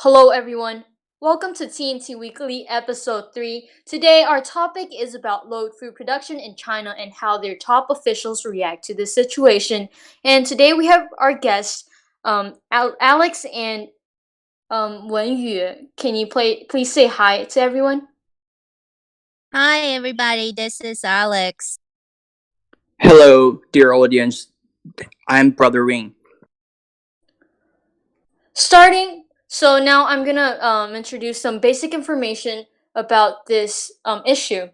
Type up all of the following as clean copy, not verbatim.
Hello, everyone. Welcome to TNT Weekly, Episode 3. Today, our topic is about low food production in China and how their top officials react to this situation. And today, we have our guests, Alex and Wenyu. Can you please say hi to everyone? Hi, everybody. This is Alex. Hello, dear audience. I'm Brother Ring. So now I'm gonna introduce some basic information about this issue.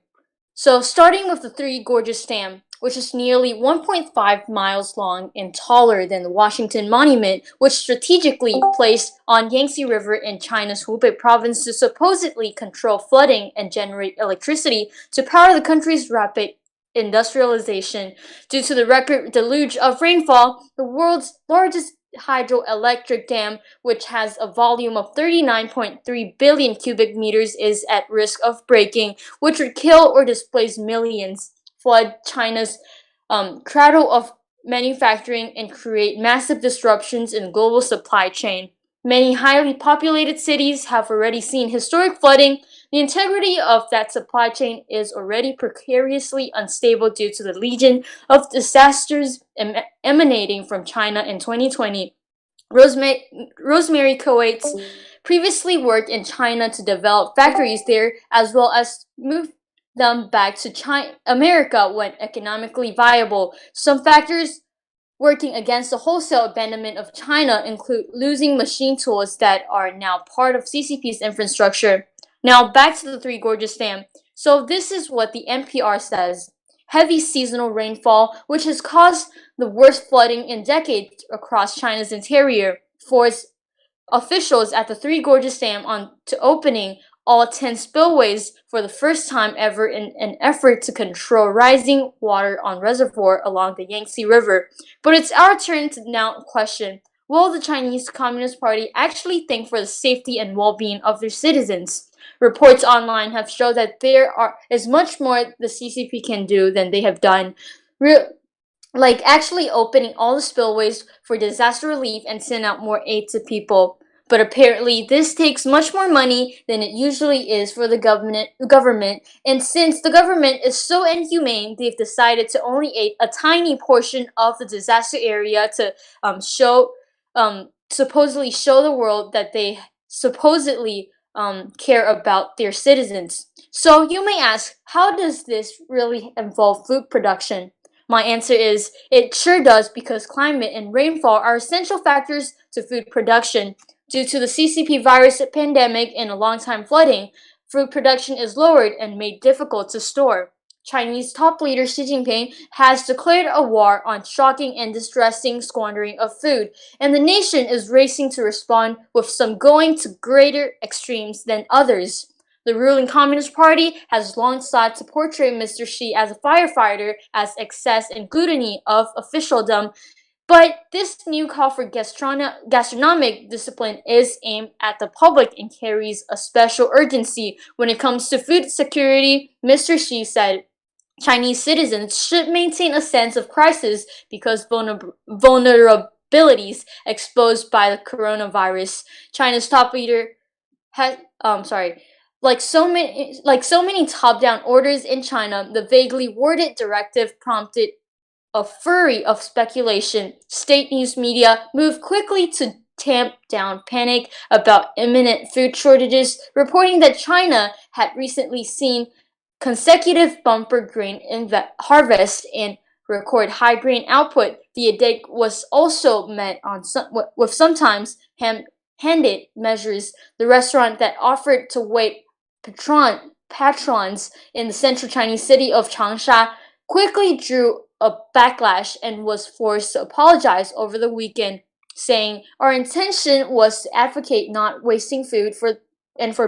So, starting with the Three Gorges Dam, which is nearly 1.5 miles long and taller than the Washington Monument, which strategically placed on Yangtze River in China's Hubei province to supposedly control flooding and generate electricity to power the country's rapid industrialization. Due to the record deluge of rainfall, the world's largest hydroelectric dam, which has a volume of 39.3 billion cubic meters, is at risk of breaking, which would kill or displace millions, flood China's cradle of manufacturing, and create massive disruptions in global supply chain. Many highly populated cities have already seen historic flooding. The integrity of that supply chain is already precariously unstable due to the legion of disasters emanating from China in 2020. Rosemary Coates previously worked in China to develop factories there as well as move them back to America when economically viable. Some factors working against the wholesale abandonment of China include losing machine tools that are now part of CCP's infrastructure. Now back to the Three Gorges Dam. So this is what the NPR says. Heavy seasonal rainfall, which has caused the worst flooding in decades across China's interior, forced officials at the Three Gorges Dam on to opening all 10 spillways for the first time ever in an effort to control rising water on reservoir along the Yangtze River. But it's our turn to now question, will the Chinese Communist Party actually think for the safety and well-being of their citizens? Reports online have shown that is much more the CCP can do than they have done. Like actually opening all the spillways for disaster relief and send out more aid to people. But apparently this takes much more money than it usually is for the government, and since the government is so inhumane, they've decided to only aid a tiny portion of the disaster area to supposedly show the world that they supposedly care about their citizens. So you may ask, how does this really involve food production? My answer is it sure does, because climate and rainfall are essential factors to food production. Due to the CCP virus pandemic and a long time flooding, food production is lowered and made difficult to store. Chinese top leader Xi Jinping has declared a war on shocking and distressing squandering of food, and the nation is racing to respond, with some going to greater extremes than others. The ruling Communist Party has long sought to portray Mr. Xi as a firefighter, as excess and gluttony of officialdom, but this new call for gastronomic discipline is aimed at the public and carries a special urgency. When it comes to food security, Mr. Xi said, Chinese citizens should maintain a sense of crisis because vulnerabilities exposed by the coronavirus. China's top leader has, sorry, like so many top-down orders in China, the vaguely worded directive prompted a flurry of speculation. State news media moved quickly to tamp down panic about imminent food shortages, reporting that China had recently seen consecutive bumper grain harvest and record high grain output. The edict was also met with sometimes handed measures. The restaurant that offered to wait patrons in the central Chinese city of Changsha quickly drew a backlash and was forced to apologize over the weekend, saying, "Our intention was to advocate not wasting food for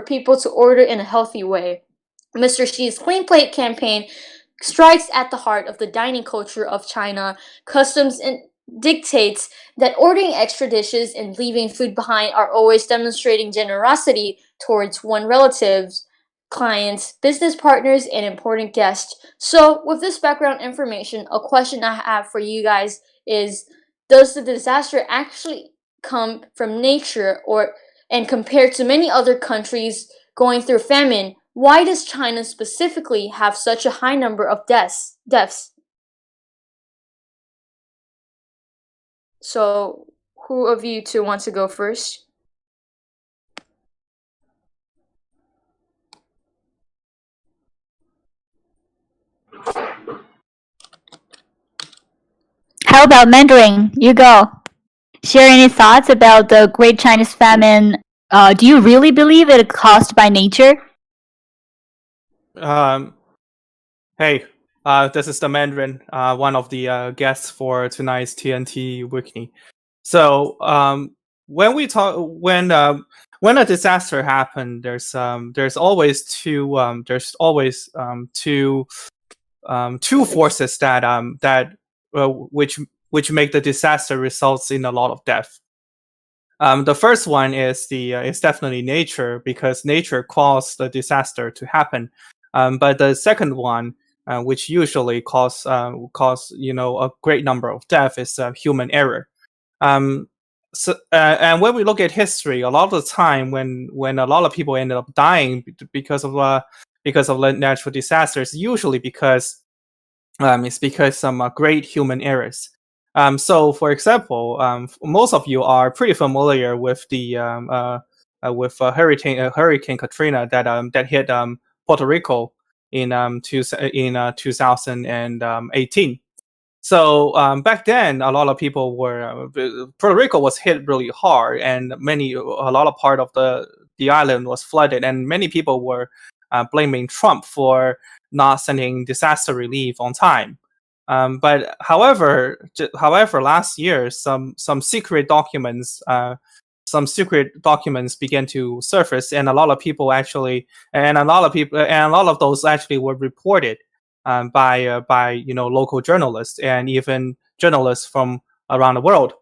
people to order in a healthy way." Mr. Xi's Clean Plate campaign strikes at the heart of the dining culture of China. Customs and dictates that ordering extra dishes and leaving food behind are always demonstrating generosity towards one's relatives, clients, business partners, and important guests. So, with this background information, a question I have for you guys is, does the disaster actually come from nature, or And compared to many other countries going through famine, why does China specifically have such a high number of deaths? So, who of you two wants to go first? How about Mandarin? You go. Share any thoughts about the Great Chinese Famine? Do you really believe it caused by nature? Hey, this is the Mandarin, one of the guests for tonight's TNT Wiki. So, when a disaster happened, there's always two forces which make the disaster results in a lot of death. The first one is definitely nature, because nature caused the disaster to happen. But the second one, which usually cause a great number of deaths, is human error. And when we look at history, a lot of the time when a lot of people ended up dying because of natural disasters, usually because it's because some great human errors. So, for example, most of you are pretty familiar with Hurricane Katrina that hit Puerto Rico in 2018. So back then, a lot of people were Puerto Rico was hit really hard, and a lot of part of the island was flooded, and many people were blaming Trump for not sending disaster relief on time. But however, last year some secret documents began to surface, and a lot of those actually were reported by local journalists and even journalists from around the world.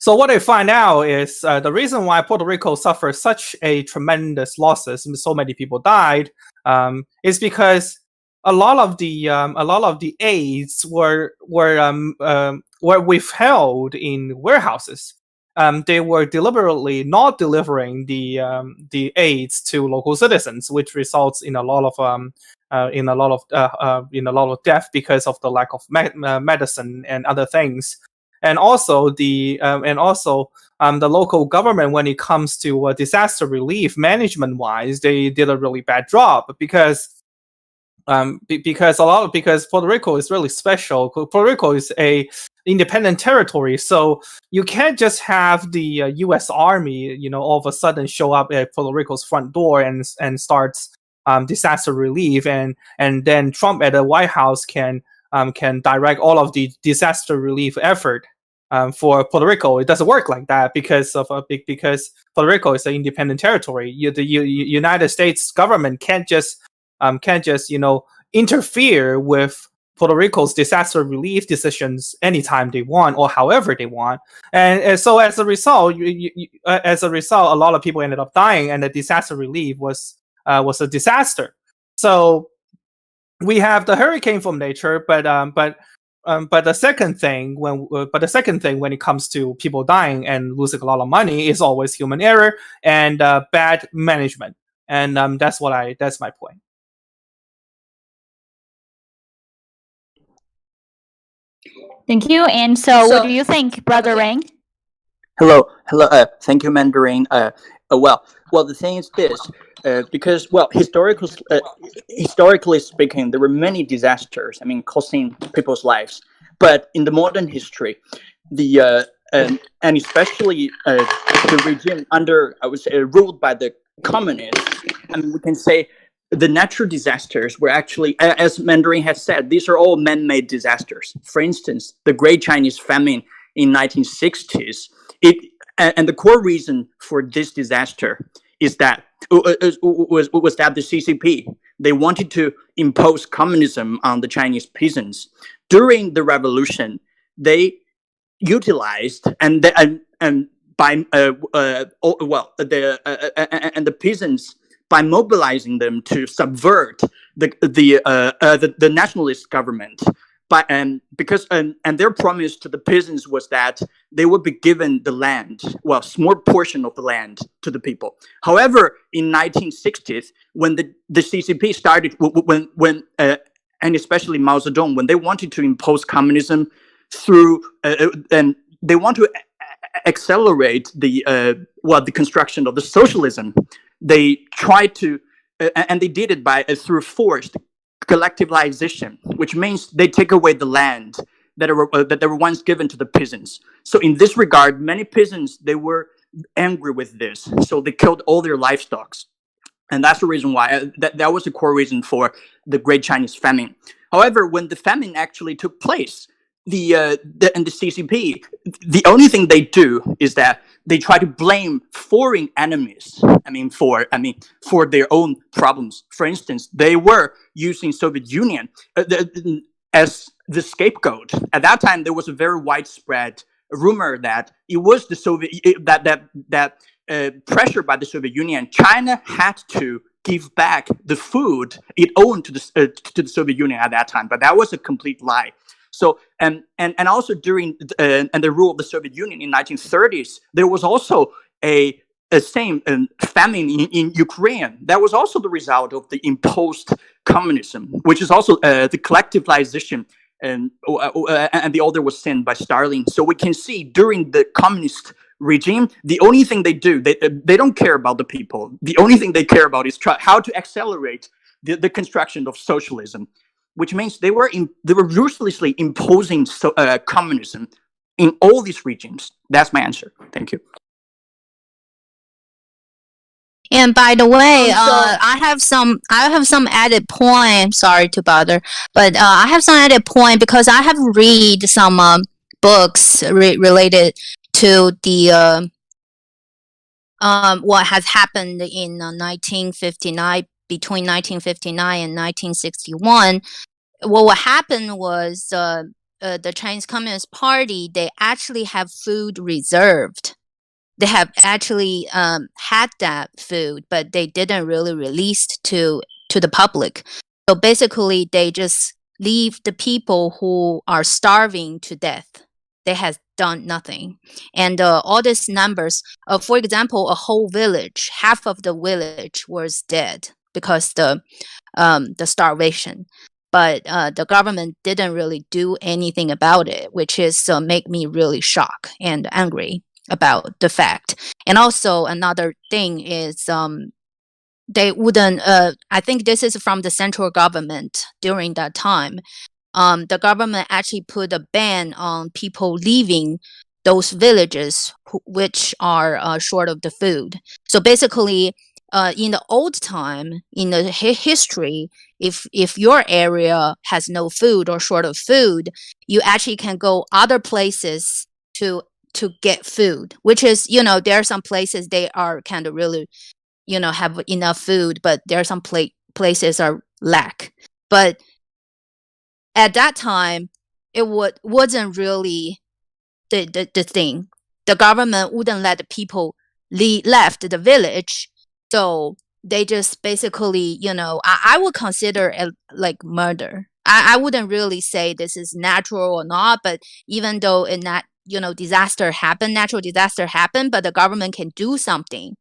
So what they find out is the reason why Puerto Rico suffered such a tremendous losses, and so many people died, is because a lot of the aids were withheld in warehouses. They were deliberately not delivering the aids to local citizens, which results in a lot of death because of the lack of medicine and other things. And also the local government, when it comes to disaster relief management wise, they did a really bad job because Puerto Rico is really special. Puerto Rico is a independent territory, so you can't just have the U.S. Army, all of a sudden show up at Puerto Rico's front door and starts disaster relief, and then Trump at the White House can direct all of the disaster relief effort for Puerto Rico. It doesn't work like that because Puerto Rico is an independent territory. The United States government can't just interfere with Puerto Rico's disaster relief decisions anytime they want or however they want, and so as a result, a lot of people ended up dying, and the disaster relief was a disaster. So we have the hurricane from nature, but the second thing when it comes to people dying and losing a lot of money is always human error and bad management, and that's my point. Thank you. And so what do you think, Brother Ring? Hello. Thank you, Mandarin. Well, the thing is this, because historically speaking, there were many disasters. Costing people's lives. But in the modern history, and especially the regime under, I would say, ruled by the communists. We can say the natural disasters were actually, as Mandarin has said, these are all man-made disasters. For instance, the Great Chinese Famine in 1960s. And the core reason for this disaster is that was that the CCP, they wanted to impose communism on the Chinese peasants. During the revolution, they utilized and the peasants, by mobilizing them to subvert the nationalist government, because and their promise to the peasants was that they would be given the land, well, small portion of the land to the people. However, in 1960s, when the CCP started, and especially Mao Zedong, when they wanted to impose communism through, and they want to accelerate the construction of the socialism, they tried to, and they did it by through forced collectivization, which means they take away the land that were once given to the peasants. So in this regard, many peasants, they were angry with this, so they killed all their livestock, and that's the reason why that was the core reason for the Great Chinese Famine. However, when the famine actually took place, and the CCP, the only thing they do is that they try to blame foreign enemies. For their own problems. For instance, they were using Soviet Union as the scapegoat. At that time, there was a very widespread rumor that it was the Soviet pressure by the Soviet Union. China had to give back the food it owned to the Soviet Union at that time, but that was a complete lie. So and also during the rule of the Soviet Union in 1930s, there was also a same famine in Ukraine. That was also the result of the imposed communism, which is also the collectivization, and the order was sent by Stalin. So we can see during the communist regime, the only thing they do, they don't care about the people. The only thing they care about is how to accelerate the construction of socialism, which means they were ruthlessly imposing communism in all these regions. That's my answer. Thank you. And by the way, I have some added point. Sorry to bother, but I have some added point because I have read some books related to the what has happened in 1959, between 1959 and 1961. What happened was the Chinese Communist Party, they actually have food reserved. They have actually had that food, but they didn't really release to the public. So basically, they just leave the people who are starving to death. They have done nothing. And all these numbers, for example, a whole village, half of the village was dead because the starvation. But the government didn't really do anything about it, which is make me really shocked and angry about the fact. And also another thing is they wouldn't, I think this is from the central government during that time. The government actually put a ban on people leaving those villages which are short of the food. So basically, in the old time, in the history, if your area has no food or short of food, you actually can go other places to get food, which is, there are some places they are kind of really, have enough food, but there are some places are lack. But at that time, it wasn't really the thing. The government wouldn't let the people left the village, so they just basically, I would consider it like murder. I wouldn't really say this is natural or not, but even though natural disaster happened, but the government can do something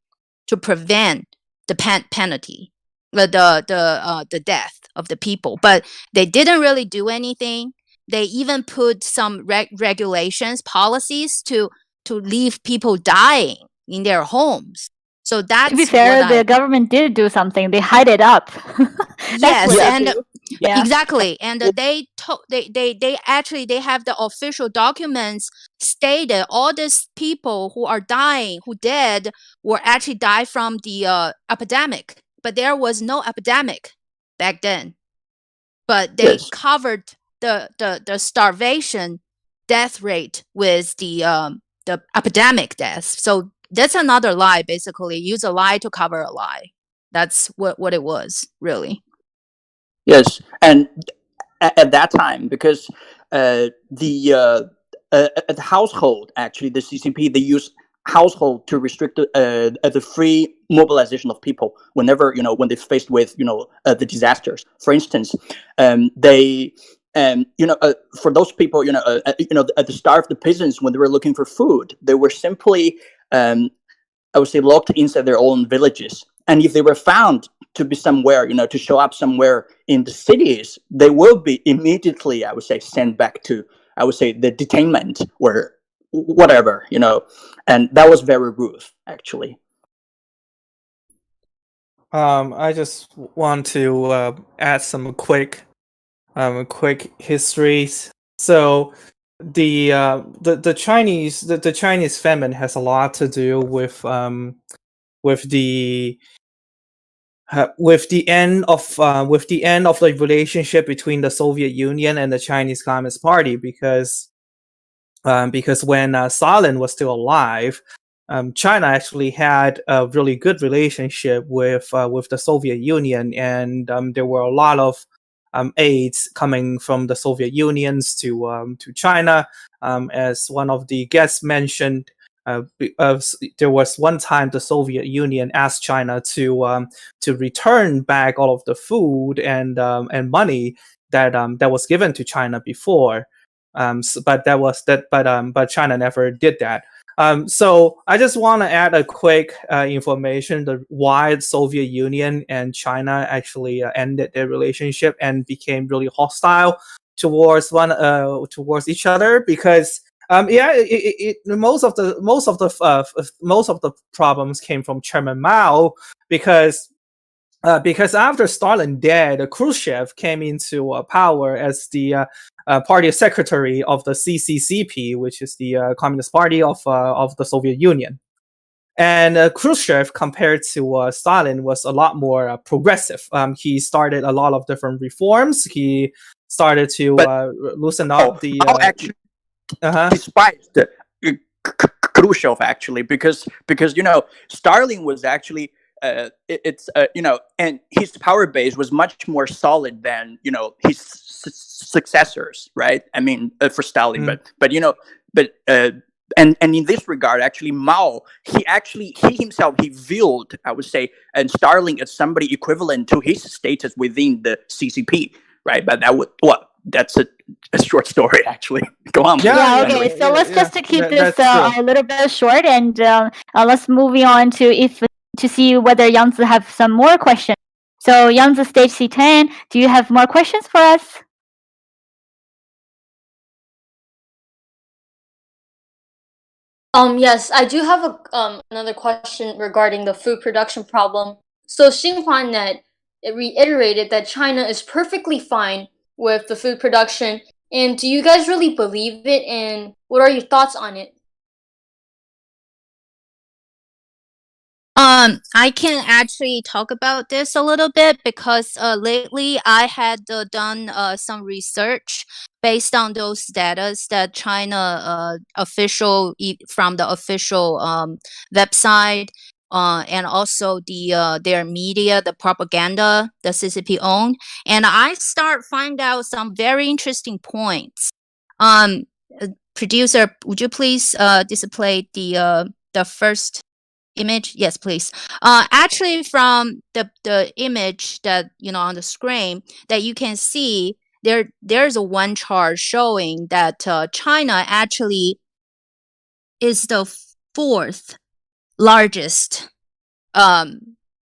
to prevent the penalty, the death of the people. But they didn't really do anything. They even put some regulations, policies to leave people dying in their homes. So that's, to be fair, the government did do something. They hide it up. Yes, and yeah. exactly. And they actually have the official documents stated all these people who are dying, who dead, were actually died from the epidemic. But there was no epidemic back then. But they covered the starvation death rate with the epidemic deaths. So that's another lie, basically. Use a lie to cover a lie. That's what it was, really. Yes, and at that time, because at the household, actually, the CCP, they use household to restrict the free mobilization of people whenever, when they're faced with, the disasters. For instance, they for those people, at the start of the peasants, when they were looking for food, they were simply, I would say, locked inside their own villages. And if they were found to be somewhere, to show up somewhere in the cities, they will be immediately, I would say, sent back to, I would say, the detainment or whatever, and that was very rude, actually. I just want to add some quick histories. So the Chinese famine has a lot to do with the end of the relationship between the Soviet Union and the Chinese Communist Party, because when Stalin was still alive, China actually had a really good relationship with the Soviet Union, and there were a lot of aids coming from the Soviet Unions to China. As one of the guests mentioned, there was one time the Soviet Union asked China to return back all of the food and money that was given to China before. But China never did that. So I just want to add a quick information: why the Soviet Union and China actually ended their relationship and became really hostile towards each other. Because most of the problems came from Chairman Mao, because after Stalin dead, Khrushchev came into power as the party secretary of the CCCP, which is the Communist Party of the Soviet Union. And Khrushchev, compared to Stalin, was a lot more progressive. He started a lot of different reforms. He started to loosen up the. Mao actually despised Khrushchev, actually, because Stalin was actually. And his power base was much more solid than his successors, right? I mean, for Stalin, and in this regard, actually, Mao, he himself viewed, I would say, and Stalin as somebody equivalent to his status within the CCP, right? But that's a short story, actually. Go on. Yeah. Okay. So let's just keep this a little bit short, and let's move on to see whether Yangzi have some more questions. So Yangzi, stage C10, do you have more questions for us? Yes, I do have another question regarding the food production problem. So XinhuaNet, it reiterated that China is perfectly fine with the food production. And do you guys really believe it? And what are your thoughts on it? I can actually talk about this a little bit, because lately I had done some research based on those data that China from the official website, and also their media, the propaganda the CCP owned, and I start find out some very interesting points. Producer, would you please display the first image? Yes, please. Actually, from the image that on the screen, that you can see, there's a one chart showing that China actually is the fourth largest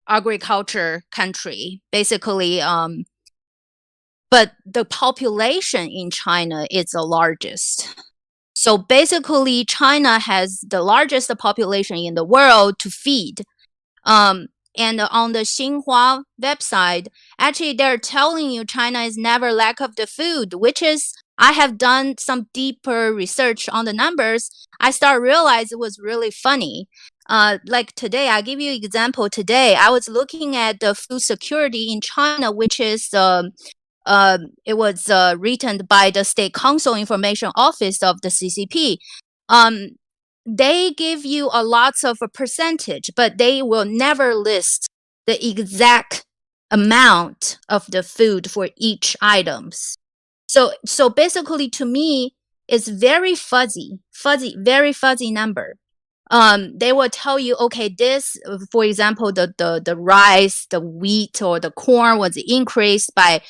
agriculture country, basically. But the population in China is the largest. So basically, China has the largest population in the world to feed. And on the Xinhua website, actually, they're telling you China is never lack of the food, which is, I have done some deeper research on the numbers. I start realize it was really funny. Like today, I'll give you an example. Today, I was looking at the food security in China, which is it was written by the State Council Information Office of the CCP. They give you a lots of a percentage, but they will never list the exact amount of the food for each items. So basically, to me, it's very fuzzy, very fuzzy number. They will tell you, okay, this, for example, the rice, the wheat, or the corn was increased by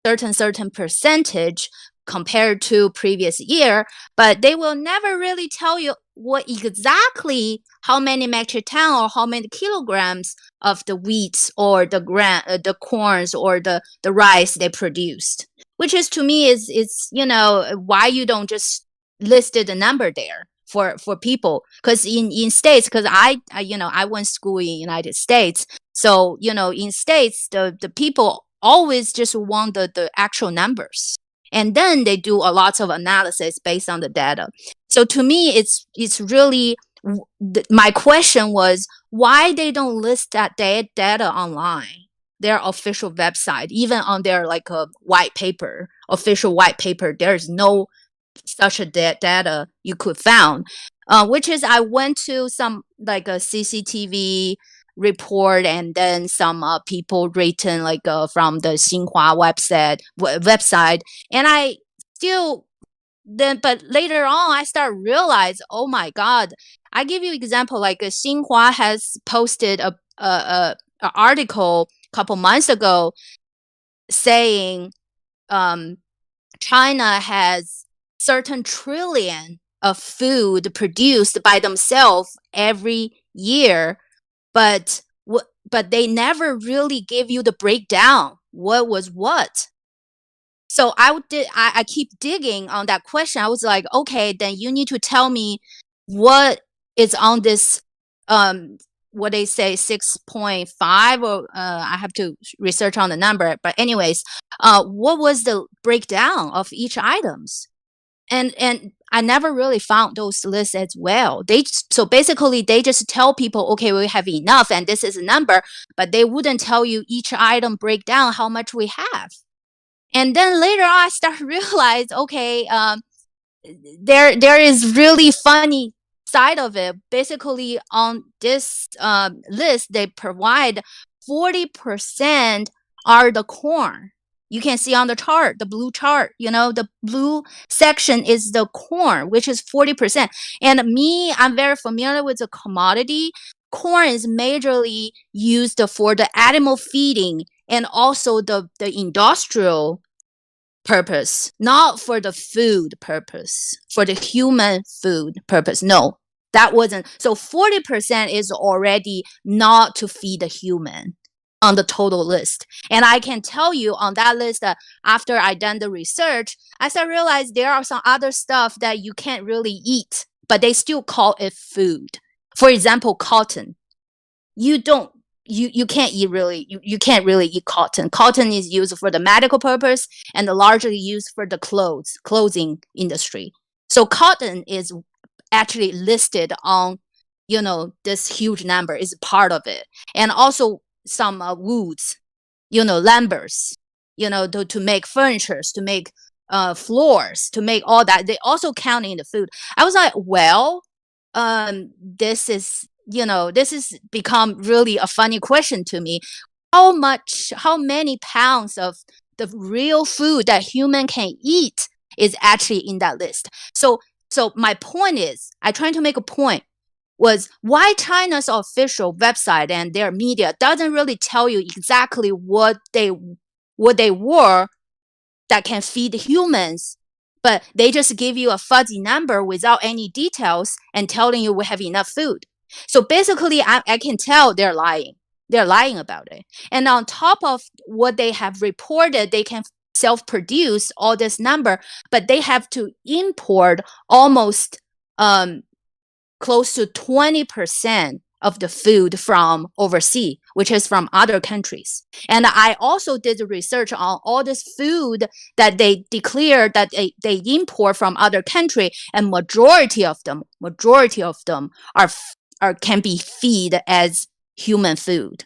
certain percentage, compared to previous year, but they will never really tell you what exactly how many metric ton or how many kilograms of the wheat or the corns or the rice they produced. Which is, to me, is why you don't just listed the number there for people, because in states, because I went school in United States, so in states the people always just want the actual numbers, and then they do a lot of analysis based on the data. So to me, it's really my question was why they don't list that data online, their official website, even on their like a official white paper. There's no such a data you could found, which is I went to some like a CCTV report, and then some people written like from the Xinhua website, and I still but later on I start realize, oh my God, I give you example like Xinhua has posted a article a couple months ago saying China has certain trillion of food produced by themselves every year, but they never really give you the breakdown what was what. So I keep digging on that question. I was like, okay, then you need to tell me what is on this what they say 6.5, or I have to research on the number, but anyways, what was the breakdown of each items? And I never really found those lists as well. So basically they just tell people, okay, we have enough and this is a number, but they wouldn't tell you each item breakdown how much we have. And then later on I start to realize, okay, there is really funny side of it. Basically on this list they provide 40% are the corn. You can see on the chart, the blue chart, the blue section is the corn, which is 40%. And I'm very familiar with the commodity. Corn is majorly used for the animal feeding and also the industrial purpose, not for the food purpose, for the human food purpose. No, that wasn't. So 40% is already not to feed the human on the total list. And I can tell you on that list that after I done the research, I started to realize there are some other stuff that you can't really eat, but they still call it food. For example, cotton. You can't can't really eat cotton. Cotton is used for the medical purpose and largely used for the clothing industry. So cotton is actually listed on, this huge number is part of it. And also some woods, lumbers, to make furnitures, to make floors, to make all that. They also count in the food. I was like, well, this is become really a funny question to me. How many pounds of the real food that human can eat is actually in that list? So my point is, I trying to make a point, was why China's official website and their media doesn't really tell you exactly what they were that can feed humans, but they just give you a fuzzy number without any details and telling you we have enough food. So basically, I can tell they're lying. They're lying about it. And on top of what they have reported, they can self-produce all this number, but they have to import almost close to 20% of the food from overseas, which is from other countries. And I also did the research on all this food that they declare that they import from other country, and majority of them are can be feed as human food.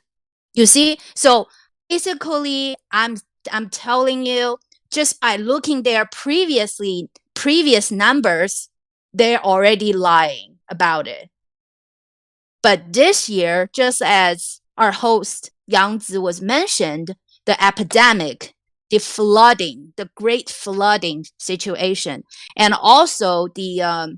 You see? So basically, I'm telling you, just by looking their previous numbers, they're already lying about it. But this year, just as our host Yang Zi was mentioned, the epidemic, the flooding, the great flooding situation, and also the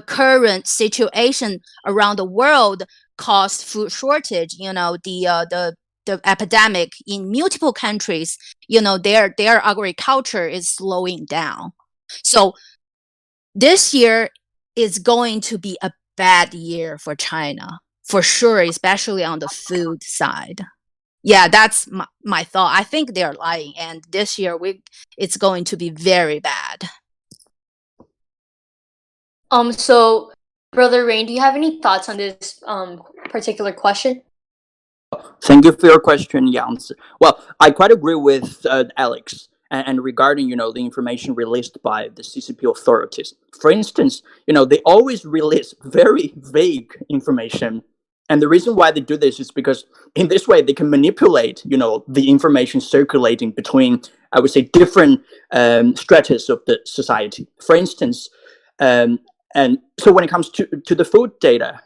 current situation around the world caused food shortage. The the epidemic in multiple countries, their agriculture is slowing down. So this year is going to be a bad year for China, for sure, especially on the food side. Yeah, that's my thought. I think they're lying, and this year it's going to be very bad. So, Brother Rain, do you have any thoughts on this particular question? Thank you for your question, Yang. Well, I quite agree with Alex. And regarding, the information released by the CCP authorities, for instance, they always release very vague information. And the reason why they do this is because in this way they can manipulate, the information circulating between, I would say, different stratas of the society. For instance, and so when it comes to the food data,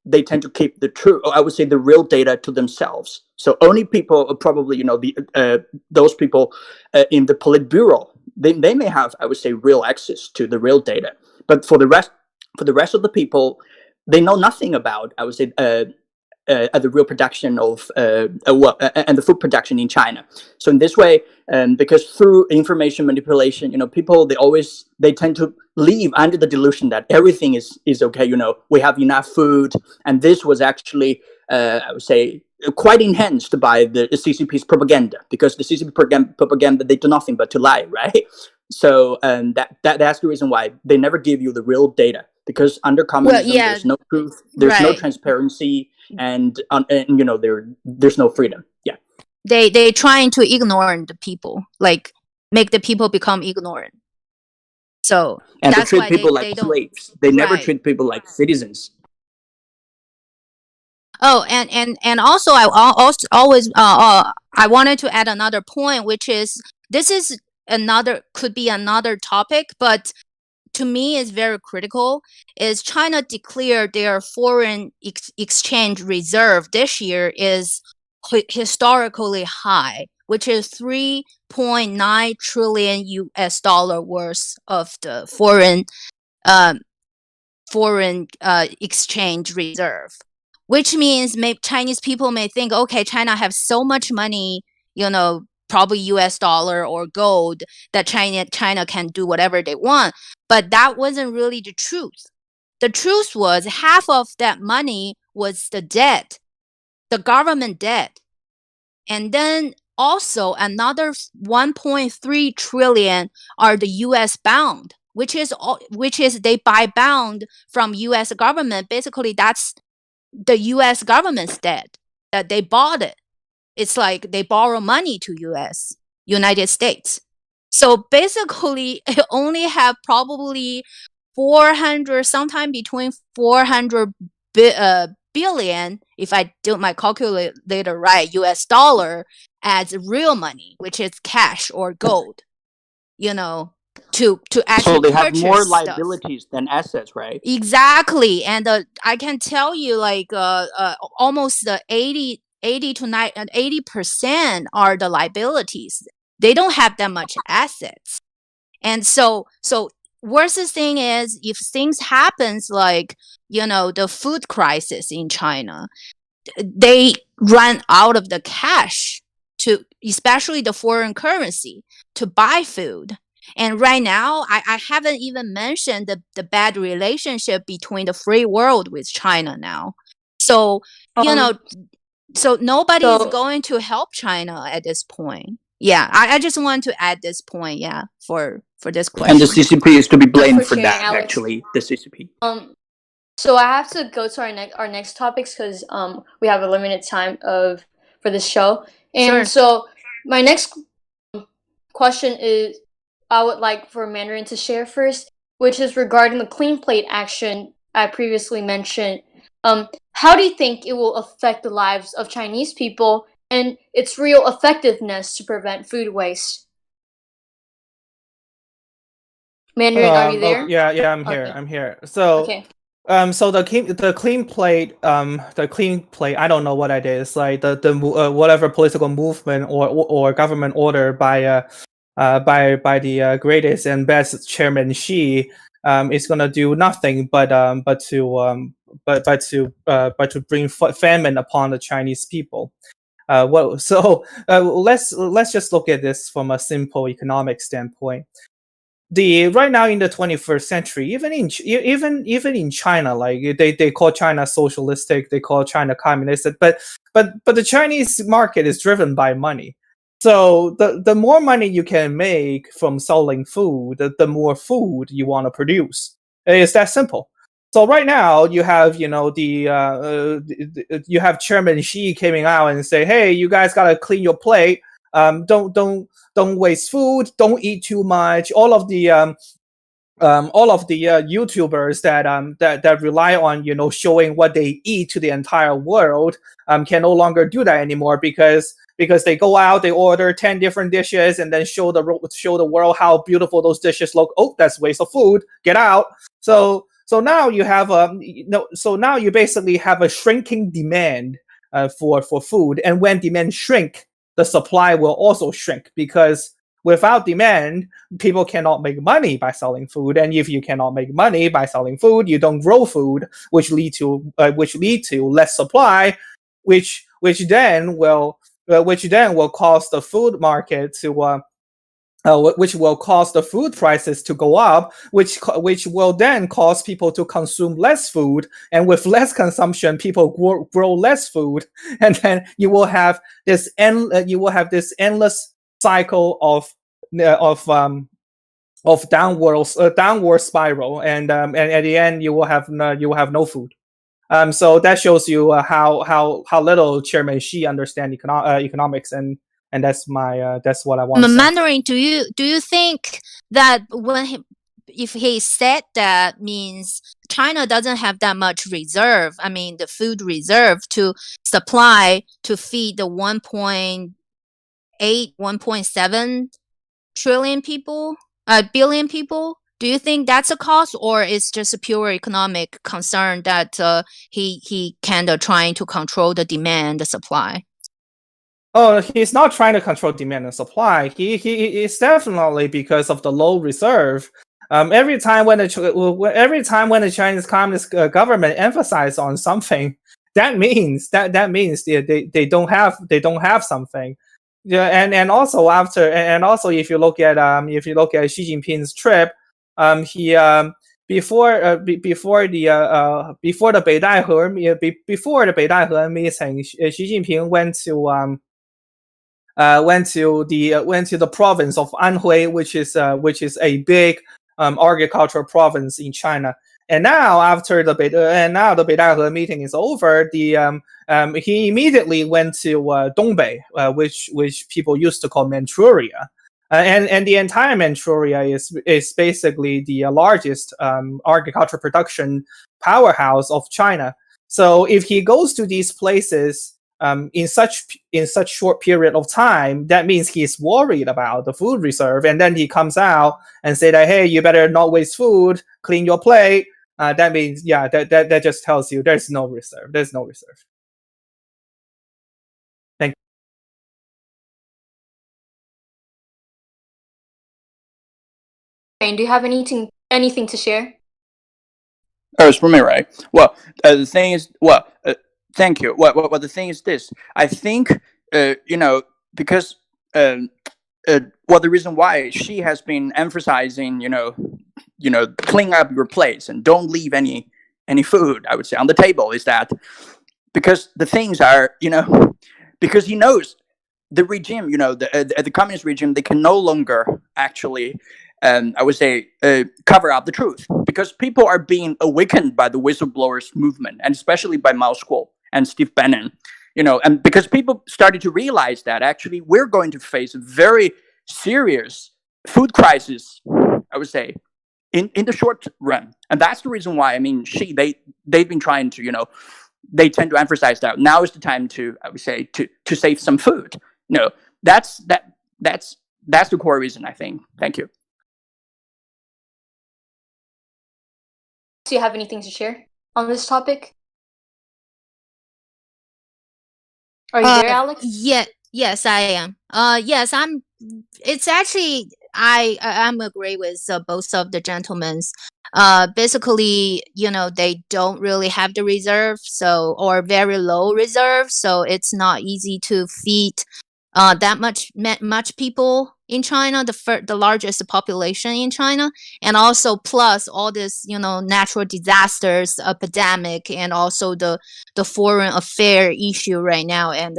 they tend to keep the true, or I would say the real data to themselves. So only people, probably, those people in the Politburo, they may have, I would say, real access to the real data. But for the rest of the people, they know nothing about, I would say, the real production of and the food production in China. So in this way, because through information manipulation, people they tend to live under the delusion that everything is okay. We have enough food, and this was actually I would say quite enhanced by the CCP's propaganda, because the CCP propaganda, they do nothing but to lie, right? So that's the reason why they never give you the real data, because under communism, there's no truth, there's no transparency, and there's no freedom. Yeah, they trying to ignore the people, like make the people become ignorant. So and that's they treat why people like slaves. They never treat people like citizens. Oh, and also I wanted to add another point, which is this is could be another topic, but to me is very critical. Is China declared their foreign exchange reserve this year is historically high, which is 3.9 trillion US dollar worth of the foreign exchange reserve, which means Chinese people may think, okay, China has so much money, probably US dollar or gold, that China can do whatever they want. But that wasn't really the truth. The truth was half of that money was the debt, the government debt. And then also another 1.3 trillion are the US bound, which is they buy bound from US government. Basically, that's the US government's debt that they bought it. It's like they borrow money to United States. So basically, it only have probably 400, sometime between 400 billion, if I do my calculator right, US dollar as real money, which is cash or gold, to actually so they have more stuff. liabilities than assets, right? Exactly. And I can tell you, like almost 80 to 80% are the liabilities. They don't have that much assets. And so worst thing is, if things happens like the food crisis in China, they run out of the cash, especially the foreign currency, to buy food. And right now, I haven't even mentioned the bad relationship between the free world with China now. So so nobody is going to help China at this point. Yeah, I just want to add this point. Yeah, for this question. And the CCP is to be blamed for that. Alex. Actually, the CCP. So I have to go to our next topics, because we have a limited time for this show. And so my next question is, I would like for Mandarin to share first, which is regarding the clean plate action I previously mentioned. How do you think it will affect the lives of Chinese people and its real effectiveness to prevent food waste? Mandarin, are you there? Yeah, I'm here. I'm here. So, so the clean plate, I don't know what that is. Like the whatever political movement or government order by the greatest and best Chairman Xi, is gonna do nothing but to bring famine upon the Chinese people. Let's just look at this from a simple economic standpoint. Right now in the 21st century, even in China, like they call China socialistic, they call China communist, but the Chinese market is driven by money. So the more money you can make from selling food, the more food you want to produce. It's that simple. So right now you have you have Chairman Xi coming out and say, hey, you guys gotta clean your plate. Don't waste food. Don't eat too much. All of the YouTubers that rely on showing what they eat to the entire world can no longer do that anymore because they go out, they order 10 different dishes and then show the world how beautiful those dishes look. Oh, that's waste of food. Get out. So now you have so now you basically have a shrinking demand for food, and when demand shrink, the supply will also shrink because without demand, people cannot make money by selling food, and if you cannot make money by selling food, you don't grow food, which lead to less supply, which then will cause the food market to which will cause the food prices to go up, which will then cause people to consume less food, and with less consumption, people grow less food, and then you will have this endless cycle of downward spiral, and at the end you will have no food. So that shows you how little Chairman Xi understand economics, and that's what I want to say. Mandarin, do you think that if he said that means China doesn't have that much reserve, I mean the food reserve to supply to feed the 1.8, 1.7 trillion people, billion people? Do you think that's a cause, or it's just a pure economic concern that he kind of trying to control the demand, the supply? Oh, he's not trying to control demand and supply. It's definitely because of the low reserve. Every time when the Chinese Communist government emphasizes on something, that means they don't have something. Yeah, and also if you look at Xi Jinping's trip, he before the Beidaihe meeting, Xi Jinping went to the province of Anhui, which is a big agricultural province in China. And now after the Beidaihe meeting is over, he immediately went to Dongbei, which people used to call Manchuria. And the entire Manchuria is basically the largest agricultural production powerhouse of China. So if he goes to these places in such short period of time, that means he's worried about the food reserve, and then he comes out and say that, hey, you better not waste food, clean your plate. That means, yeah, that just tells you there's no reserve. There's no reserve. Thank you. And do you have anything to share? Oh, it's for me, right? Well, the thing is, thank you. Well, the thing is this. I think, because, the reason why she has been emphasizing, clean up your plates and don't leave any food, I would say, on the table, is that because the things are, because he knows the regime, the communist regime, they can no longer actually, I would say, cover up the truth, because people are being awakened by the whistleblowers movement, and especially by Mao Kuo and Steve Bannon, and because people started to realize that actually we're going to face a very serious food crisis, I would say, in the short run. And that's the reason why, I mean, they've been trying to, they tend to emphasize that now is the time to, I would say, to save some food. That's the core reason, I think. Thank you. Do you have anything to share on this topic? Are you there, Alex? Yes, I am. Yes, I'm. It's actually I'm agree with both of the gentlemen. Basically, they don't really have the reserve, or very low reserve, so it's not easy to feed that much people in China, the largest population in China, and also plus all this natural disasters, epidemic, and also the foreign affair issue right now, and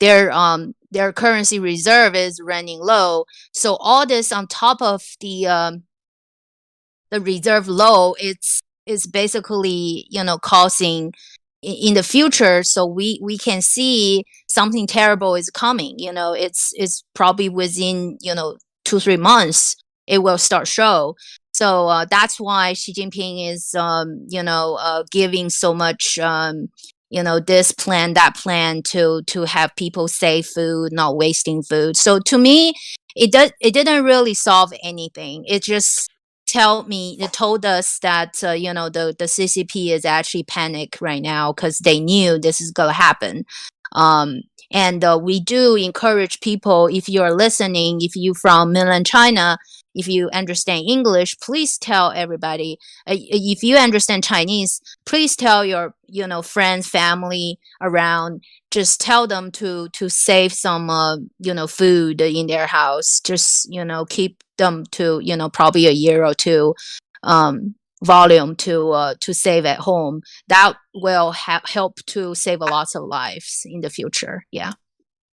their currency reserve is running low. So all this on top of the reserve low, it's basically causing in the future, so we can see something terrible is coming. It's probably within 2-3 months it will start show. So that's why Xi Jinping is giving so much this plan, that plan, to have people save food, not wasting food. So to me, it didn't really solve anything. It just told us that the CCP is actually panic right now because they knew this is gonna happen. And we do encourage people, if you're listening, if you from mainland China, if you understand English, please tell everybody. If you understand Chinese, please tell your friends, family around. Just tell them to save some food in their house. Just keep them to probably a year or two volume to save at home. That will help to save a lot of lives in the future. Yeah.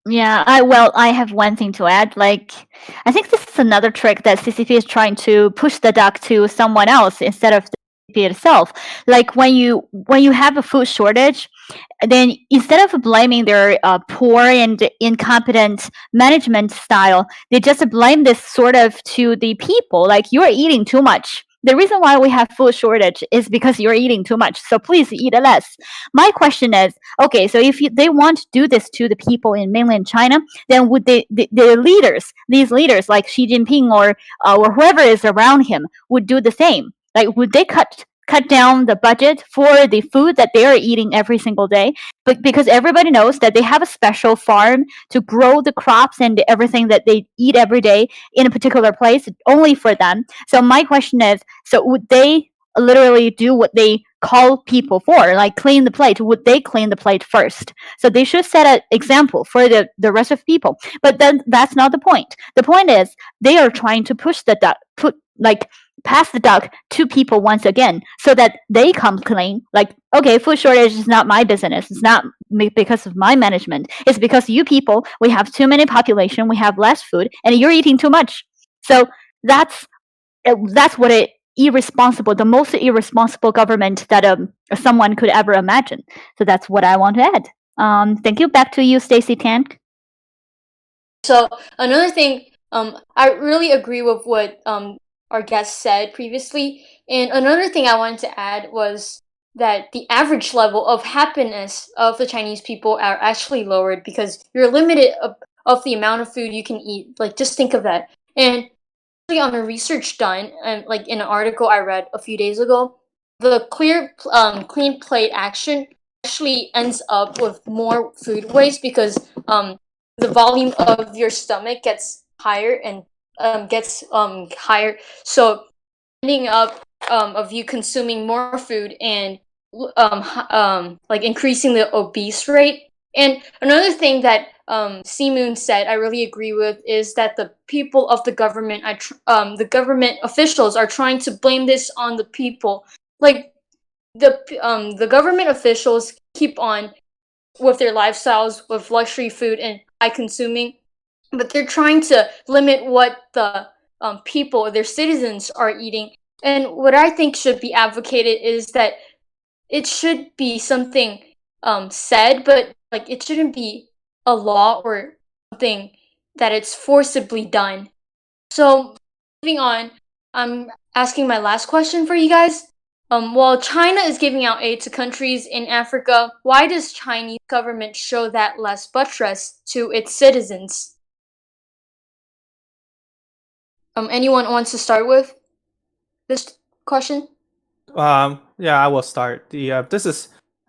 Yeah, I have one thing to add. Like, I think this is another trick that CCP is trying to push the duck to someone else instead of the CCP itself. Like when you have a food shortage, then instead of blaming their poor and incompetent management style, they just blame this sort of to the people. Like, you're eating too much. The reason why we have food shortage is because you're eating too much. So please eat less. My question is, okay, so if they want to do this to the people in mainland China, then would the leaders, these leaders like Xi Jinping or whoever is around him, would do the same? Like, would they cut down the budget for the food that they are eating every single day? But because everybody knows that they have a special farm to grow the crops and everything that they eat every day in a particular place only for them. So my question is, so would they literally do what they call people for, like clean the plate? Would they clean the plate first? So they should set an example for the rest of people. But then that's not the point. The point is they are trying to push the duck, pass the duck to people once again, so that they come clean. Like, okay, food shortage is not my business. It's not because of my management. It's because you people, we have too many population, we have less food, and you're eating too much. So that's what the most irresponsible government that someone could ever imagine. So that's what I want to add. Thank you. Back to you, Stacy Tank. So another thing, I really agree with what our guest said previously. And another thing I wanted to add was that the average level of happiness of the Chinese people are actually lowered because you're limited of the amount of food you can eat. Like, just think of that. And on the research done, like in an article I read a few days ago, the clean plate action actually ends up with more food waste because the volume of your stomach gets higher and gets higher, so ending up of you consuming more food and like increasing the obese rate. And another thing that Moon said I really agree with is that the people of the government, the government officials are trying to blame this on the people. Like, the government officials keep on with their lifestyles with luxury food and high consuming, but they're trying to limit what the people, their citizens, are eating. And what I think should be advocated is that it should be something said, but like it shouldn't be a law or something that it's forcibly done. So moving on, I'm asking my last question for you guys. While China is giving out aid to countries in Africa, why does Chinese government show that less buttress to its citizens? Anyone wants to start with this question? Yeah, I will start. This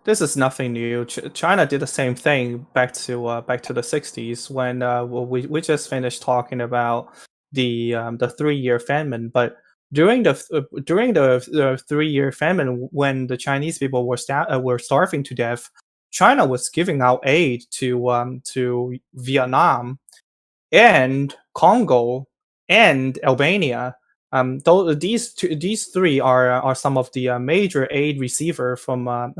is nothing new. China did the same thing back to the 60s when we just finished talking about the 3-year famine. But during the 3-year famine, when the Chinese people were starving to death, China was giving out aid to Vietnam and Congo and Albania. These three are some of the major aid receiver from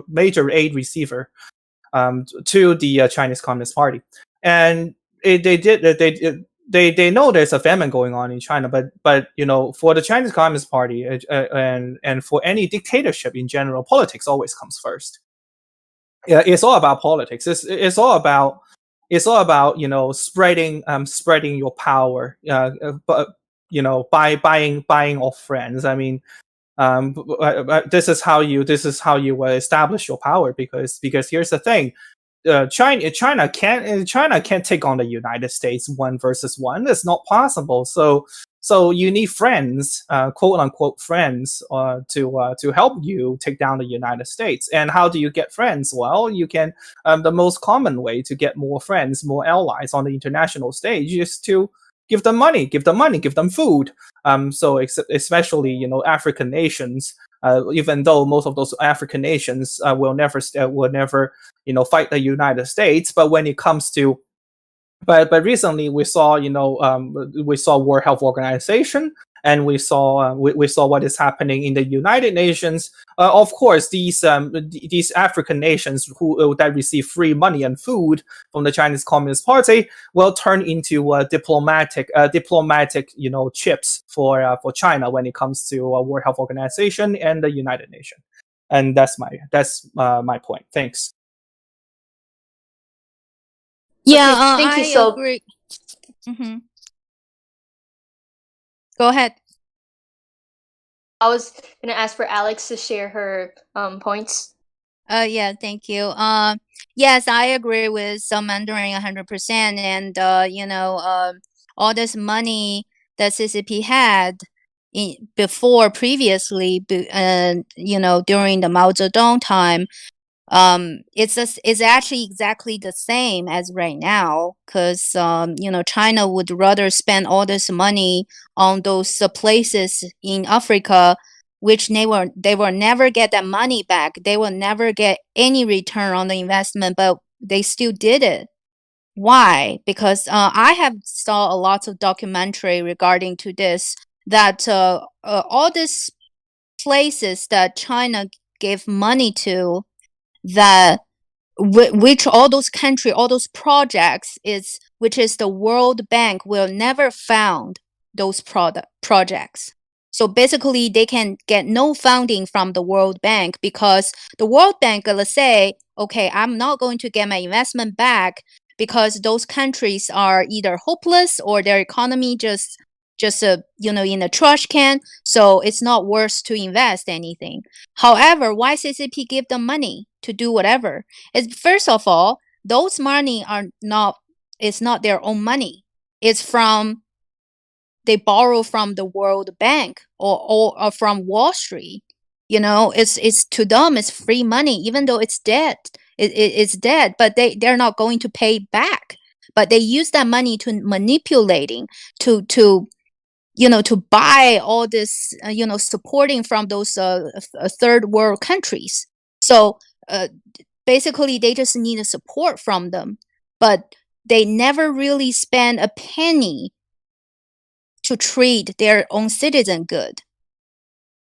major aid receiver to the Chinese Communist Party, and they know there's a famine going on in China, but for the Chinese Communist Party and for any dictatorship in general, politics always comes first. Yeah, it's all about politics. It's all about spreading your power, but by buying off friends. I mean, this is how you establish your power, because here's the thing. China can't take on the United States 1 versus 1. It's not possible. So you need friends, quote unquote friends, to help you take down the United States. And how do you get friends? Well, you can the most common way to get more friends, more allies on the international stage is to give them money, give them food. So especially African nations. Even though most of those African nations will never fight the United States, but when it comes to but recently we saw World Health Organization, and we saw what is happening in the United Nations. Of course, these African nations that receive free money and food from the Chinese Communist Party will turn into diplomatic chips for China when it comes to World Health Organization and the United Nations. And that's my point. Thanks. Yeah, okay, thank you. I agree. Mm-hmm. Go ahead. I was gonna ask for Alex to share her points. Yeah, thank you. Yes, I agree with Mandarin 100%. And all this money that CCP had previously, during the Mao Zedong time, it's actually exactly the same as right now, because China would rather spend all this money on those places in Africa, which they will never get that money back. They will never get any return on the investment, but they still did it. Why? Because I have saw a lot of documentary regarding to this, that all these places that China gave money to, that which all those country, all those projects which is the World Bank will never found those projects. So basically they can get no funding from the World Bank, because the World Bank, let's say, okay, I'm not going to get my investment back because those countries are either hopeless or their economy just in a trash can, so it's not worth to invest anything. However, why CCP give them money to do whatever? Is first of all, those money it's not their own money. It's they borrow from the World Bank or from Wall Street. It's to them, it's free money, even though it's dead. It's dead, but they're not going to pay back. But they use that money to manipulating to buy all this, supporting from those third world countries. So basically, they just need a support from them, but they never really spend a penny to treat their own citizen good,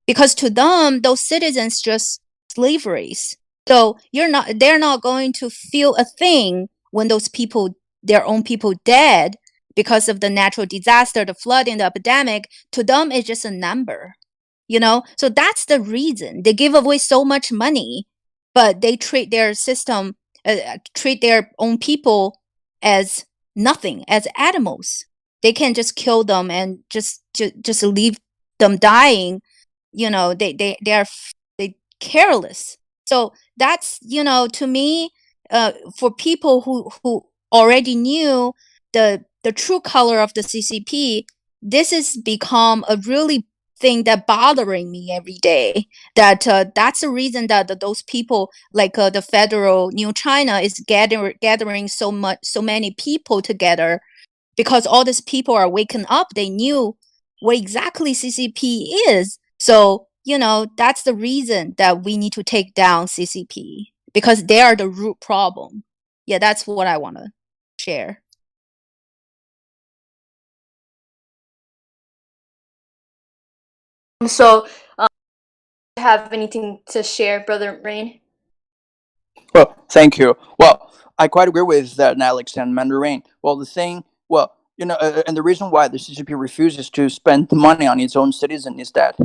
because to them, those citizens just slaveries. So they're not going to feel a thing when those people, their own people, dead because of the natural disaster, the flooding, the epidemic. To them, it's just a number, So that's the reason they give away so much money, but they treat their system, treat their own people as nothing, as animals. They can just kill them and just leave them dying. They're careless. So that's, to me, for people who already knew the true color of the CCP, this has become a really thing that bothering me every day. That's the reason that those people, like the federal New China, is gathering so many people together because all these people are waking up. They knew what exactly CCP is. So, that's the reason that we need to take down CCP, because they are the root problem. Yeah, that's what I want to share. So, have anything to share, Brother Rain? Well, thank you. Well, I quite agree with that, Alex and Mandarin. Well, and the reason why the CCP refuses to spend the money on its own citizen is that,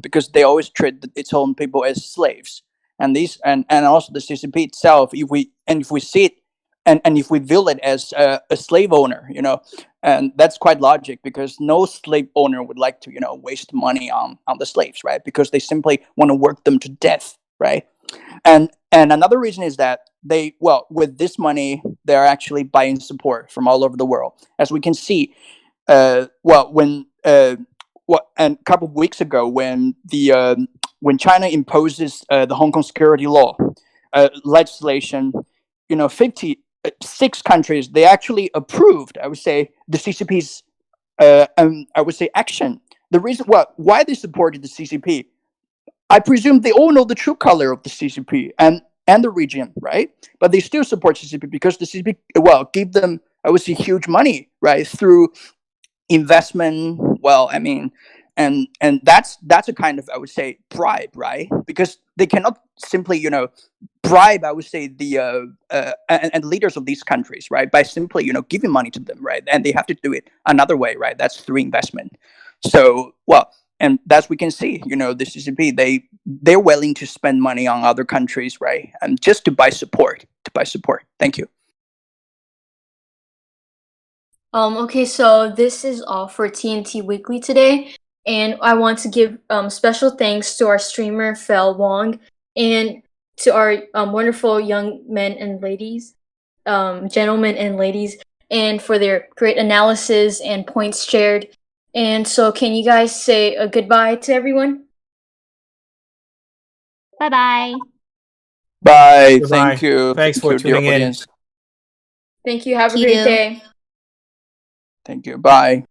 because they always treat its own people as slaves. And also the CCP itself, if we see it, and if we view it as a slave owner, and that's quite logic, because no slave owner would like to, waste money on the slaves, right? Because they simply want to work them to death, right? And another reason is that with this money, they're actually buying support from all over the world. As we can see, and a couple of weeks ago, when China imposes the Hong Kong security law legislation, 56 countries, they actually approved, I would say, the CCP's I would say action. The reason why they supported the CCP, I presume they all know the true color of the CCP and the region, right? But they still support CCP because the CCP, give them, I would say, huge money, right, through investment. And that's a kind of, I would say, bribe, right? Because they cannot simply, bribe, I would say, the and leaders of these countries, right, by simply, giving money to them, right? And they have to do it another way, right? That's through investment. So, and as we can see, the CCP, they're willing to spend money on other countries, right? And just to buy support. Thank you. Okay, so this is all for TNT Weekly today, and I want to give special thanks to our streamer Fel Wong and to our wonderful young men and ladies, gentlemen and ladies, and for their great analysis and points shared. And so, can you guys say a goodbye to everyone? Bye-bye. Bye. Goodbye. Thank you. Thanks for tuning in. Thank you. Have a Thank great you. day. Thank you. Bye.